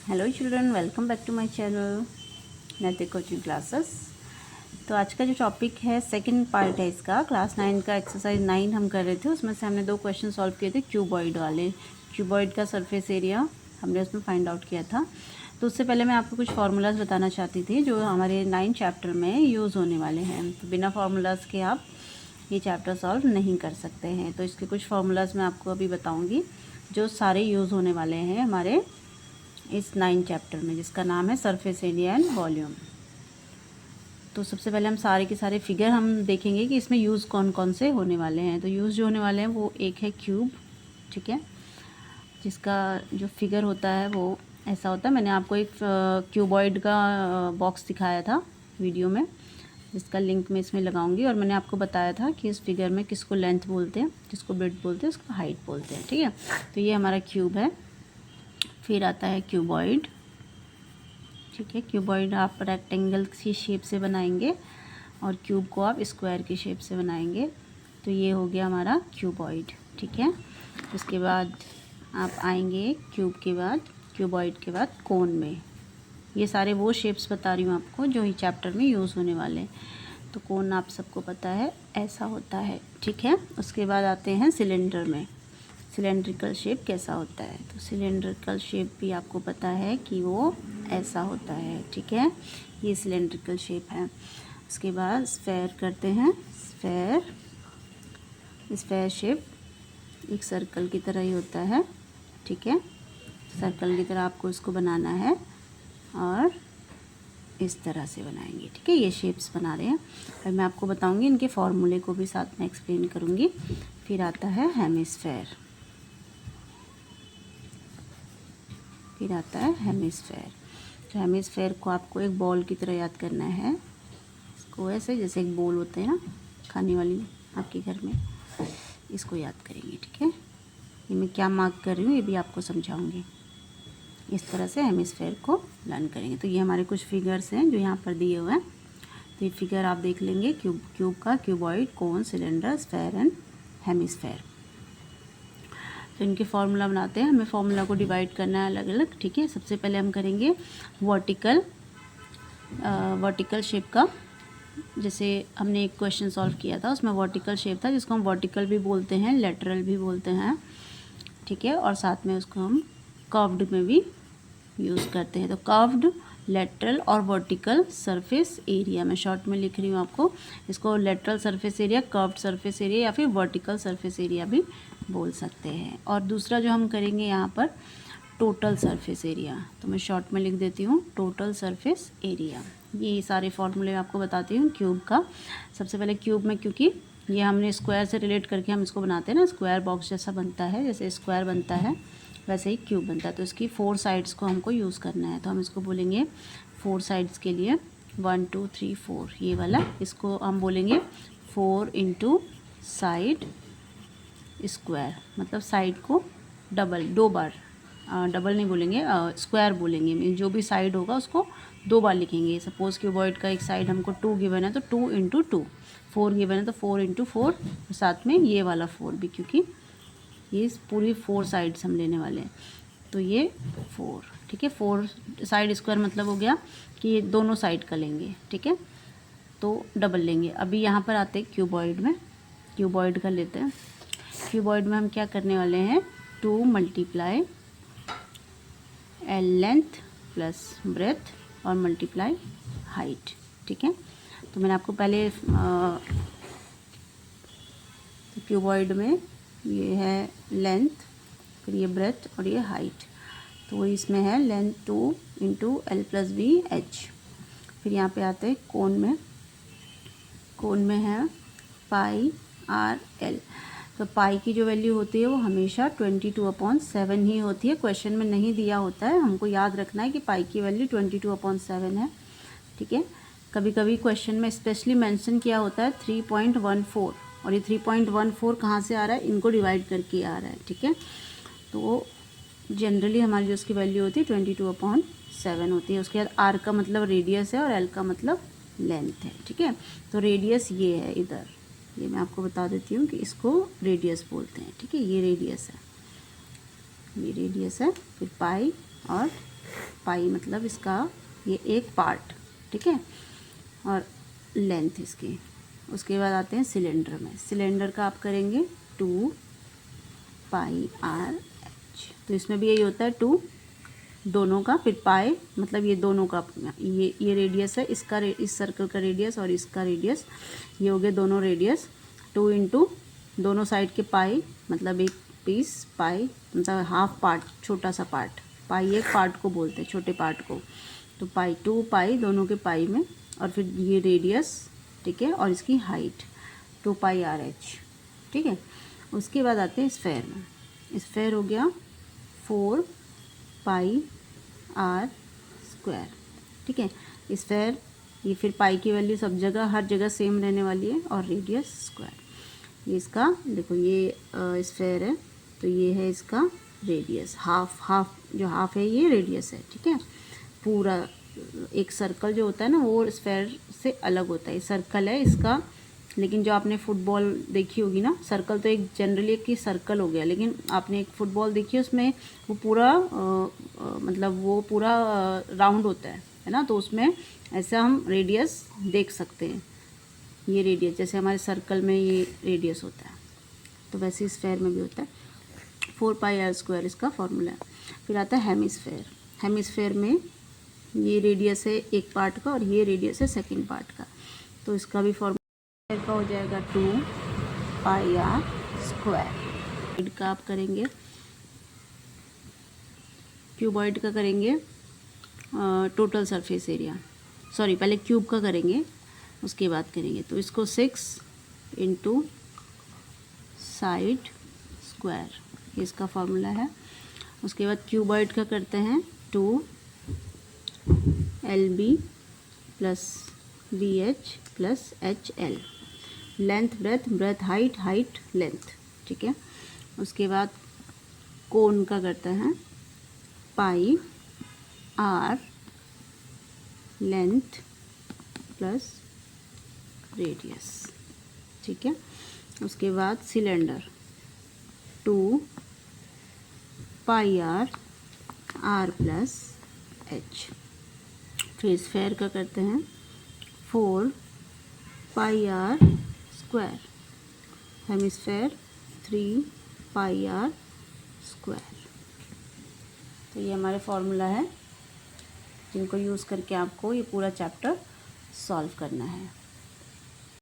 Hello children, welcome back to my channel Naitik coaching classes. तो आज का जो टॉपिक है सेकंड पार्ट है इसका, क्लास 9 का एक्सरसाइज 9 हम कर रहे थे। उसमें से हमने 2 क्वेश्चन सॉल्व किए थे क्यूबॉइड वाले। क्यूबॉइड का सरफेस एरिया हमने उसमें फाइंड आउट किया था। तो उससे पहले मैं आपको कुछ फार्मूलाज बताना चाहती थी जो हमारे 9 चैप्टर में यूज़ होने वाले हैं। तो बिना फार्मूलाज के आप ये चैप्टर सॉल्व नहीं कर सकते हैं। तो इसके कुछ फार्मूलाज मैं आपको अभी बताऊँगी जो सारे यूज़ होने वाले हैं हमारे इस 9 चैप्टर में, जिसका नाम है सरफेस एरिया एंड वॉल्यूम। तो सबसे पहले हम सारे के सारे फिगर हम देखेंगे कि इसमें यूज़ कौन कौन से होने वाले हैं। तो यूज़ जो होने वाले हैं वो एक है क्यूब, ठीक है, जिसका जो फिगर होता है वो ऐसा होता है। मैंने आपको एक क्यूबॉइड का बॉक्स दिखाया था वीडियो में, जिसका लिंक मैं इसमें लगाऊंगी। और मैंने आपको बताया था कि इस फिगर में किसको लेंथ बोलते हैं, किसको ब्रेड्थ बोलते हैं, उसको हाइट बोलते हैं, ठीक है। तो ये हमारा क्यूब है। फिर आता है क्यूबॉइड, ठीक है। क्यूबॉइड आप रेक्टेंगल की शेप से बनाएंगे और क्यूब को आप स्क्वायर की शेप से बनाएंगे। तो ये हो गया हमारा क्यूबॉइड, ठीक है। उसके बाद आप आएंगे क्यूब के बाद, क्यूबॉइड के बाद कोन में। ये सारे वो शेप्स बता रही हूँ आपको जो ही चैप्टर में यूज़ होने वाले हैं। तो कोन आप सबको पता है ऐसा होता है, ठीक है। उसके बाद आते हैं सिलेंडर में। सिलेंड्रिकल शेप कैसा होता है, तो सिलेंड्रिकल शेप भी आपको पता है कि वो ऐसा होता है, ठीक है। ये सिलेंड्रिकल शेप है। उसके बाद स्फेयर करते हैं। स्फेयर शेप एक सर्कल की तरह ही होता है, ठीक है। सर्कल की तरह आपको इसको बनाना है और इस तरह से बनाएंगे, ठीक है। ये शेप्स बना रहे हैं और मैं आपको बताऊंगी, इनके फॉर्मूले को भी साथ में एक्सप्लेन करूंगी। फिर आता है हेमिस्फेयर। फिर आता है हेमिस्फेयर। तो हेमिस्फेयर को आपको एक बॉल की तरह याद करना है। इसको ऐसे जैसे एक बॉल होते हैं ना खाने वाली आपके घर में, इसको याद करेंगे, ठीक है। ये मैं क्या मार्क कर रही हूँ ये भी आपको समझाऊंगी। इस तरह से हेमिस्फेयर को लर्न करेंगे। तो ये हमारे कुछ फिगर्स हैं जो यहाँ पर दिए हुए हैं। तो ये फिगर आप देख लेंगे, क्यूब का, cuboid, cone, cylinder, sphere and hemisphere. तो इनके फॉर्मूला बनाते हैं। हमें फॉर्मूला को डिवाइड करना है अलग अलग, ठीक है। सबसे पहले हम करेंगे वर्टिकल शेप का। जैसे हमने एक क्वेश्चन सॉल्व किया था, उसमें वर्टिकल शेप था जिसको हम वर्टिकल भी बोलते हैं, लेटरल भी बोलते हैं, ठीक है। और साथ में उसको हम कर्व्ड में भी यूज़ करते हैं। तो कर्व्ड, लेटरल और वर्टिकल सरफेस एरिया, मैं शॉर्ट में लिख रही हूँ आपको। इसको lateral surface area, curved surface area या फिर वर्टिकल सरफेस एरिया भी बोल सकते हैं। और दूसरा जो हम करेंगे यहाँ पर टोटल सरफेस एरिया, तो मैं शॉर्ट में लिख देती हूँ टोटल सरफेस एरिया। ये सारे फॉर्मूले आपको बताती हूँ क्यूब का। सबसे पहले क्यूब में, क्योंकि ये हमने स्क्वायर से रिलेट करके हम इसको बनाते हैं ना, स्क्वायर बॉक्स जैसा बनता है, जैसे स्क्वायर बनता है वैसे ही क्यूब बनता है। तो इसकी 4 साइड्स को हमको यूज़ करना है। तो हम इसको बोलेंगे 4 साइड्स के लिए 1 2 3 4, ये वाला। इसको हम बोलेंगे 4 इंटू साइड स्क्वायर, मतलब साइड को डबल, 2 बार, डबल नहीं बोलेंगे, स्क्वायर बोलेंगे। जो भी साइड होगा उसको 2 बार लिखेंगे। सपोज़ क्यूबॉइड का एक साइड हमको 2 गिवन है तो 2 इंटू 2, 4 गिवन है तो 4 इंटू 4, साथ में ये वाला 4 भी, क्योंकि ये पूरी 4 साइड्स हम लेने वाले हैं। तो ये 4, ठीक है। 4 साइड स्क्वायर मतलब हो गया कि ये दोनों साइड का लेंगे, ठीक है। तो डबल लेंगे। अभी यहाँ पर आते हैं क्यूबॉइड में। क्यूबॉइड का लेते हैं। क्यूबॉइड में हम क्या करने वाले हैं, 2 मल्टीप्लाई लेंथ प्लस ब्रेथ और मल्टीप्लाई हाइट, ठीक है। तो मैंने आपको पहले क्यूबॉइड में ये है लेंथ, फिर ये ब्रेथ और ये हाइट। तो इसमें है length 2 into L plus B H. फिर यहाँ पे आते हैं कोन में। कोन में है पाई आर एल। तो पाई की जो वैल्यू होती है वो हमेशा 22/7 ही होती है। क्वेश्चन में नहीं दिया होता है, हमको याद रखना है कि पाई की वैल्यू 22/7 है, ठीक है। कभी कभी क्वेश्चन में स्पेशली मेंशन किया होता है 3.14, और ये 3.14 कहाँ से आ रहा है, इनको डिवाइड करके आ रहा है, ठीक है। तो जनरली हमारी जो उसकी वैल्यू होती है 22/7 होती है। उसके बाद आर का मतलब रेडियस है और एल का मतलब लेंथ है, ठीक है। तो रेडियस ये है इधर, ये मैं आपको बता देती हूँ कि इसको रेडियस बोलते हैं, ठीक है। ये रेडियस है, ये रेडियस है। फिर पाई और पाई मतलब इसका ये एक पार्ट, ठीक है, और लेंथ इसकी। उसके बाद आते हैं सिलेंडर में। सिलेंडर का आप करेंगे 2 पाई आर एच, तो इसमें भी यही होता है 2 दोनों का, फिर पाई मतलब ये दोनों का, ये रेडियस है इसका, इस सर्कल का रेडियस और इसका रेडियस, ये हो गए दोनों रेडियस। 2 इंटू दोनों साइड के पाई मतलब एक पीस पाई मतलब हाफ पार्ट, छोटा सा पार्ट, पाई एक पार्ट को बोलते हैं, छोटे पार्ट को, तो पाई 2 पाई दोनों के पाई में, और फिर ये रेडियस, ठीक है, और इसकी हाइट 2 पाई आर एच, ठीक है। उसके बाद आते हैं स्फेयर में। स्फेयर हो गया 4 पाई आर स्क्वायर, ठीक है। स्फेयर ये फिर पाई की वैल्यू सब जगह हर जगह सेम रहने वाली है, और रेडियस स्क्वायर। ये इसका देखो, ये स्फेयर है तो ये है इसका रेडियस, हाफ जो हाफ है ये रेडियस है, ठीक है। पूरा एक सर्कल जो होता है ना वो स्फेयर से अलग होता है, सर्कल है इसका, लेकिन जो आपने फुटबॉल देखी होगी ना, सर्कल तो एक जनरली एक ही सर्कल हो गया, लेकिन आपने एक फुटबॉल देखी है उसमें वो पूरा मतलब वो पूरा राउंड होता है ना, तो उसमें ऐसा हम रेडियस देख सकते हैं, ये रेडियस जैसे हमारे सर्कल में ये रेडियस होता है, तो वैसे स्फेयर में भी होता है। 4 पाई आर स्क्वायर इसका फॉर्मूला है। फिर आता है हेमिस्फेयर। हेमिस्फेयर में ये रेडियस है एक पार्ट का और ये रेडियस है सेकंड पार्ट का, तो इसका भी फॉर्मूला का हो जाएगा 2 पाई आर स्क्वायर। का आप करेंगे क्यूबॉइड का करेंगे टोटल सरफेस एरिया, सॉरी पहले क्यूब का करेंगे उसके बाद करेंगे, तो इसको 6 इंटू साइड स्क्वायर इसका फॉर्मूला है। उसके बाद क्यूबॉइड का करते हैं 2 LB plus BH plus HL, length breadth, breadth height, height length, ठीक है। उसके बाद कोन का करते हैं pi r length plus radius, ठीक है। उसके बाद cylinder 2 pi r plus h. फिर स्फेयर का करते हैं 4 pi r square, hemisphere 3 pi r square. तो ये हमारे फॉर्मूला है जिनको यूज़ करके आपको ये पूरा चैप्टर सॉल्व करना है।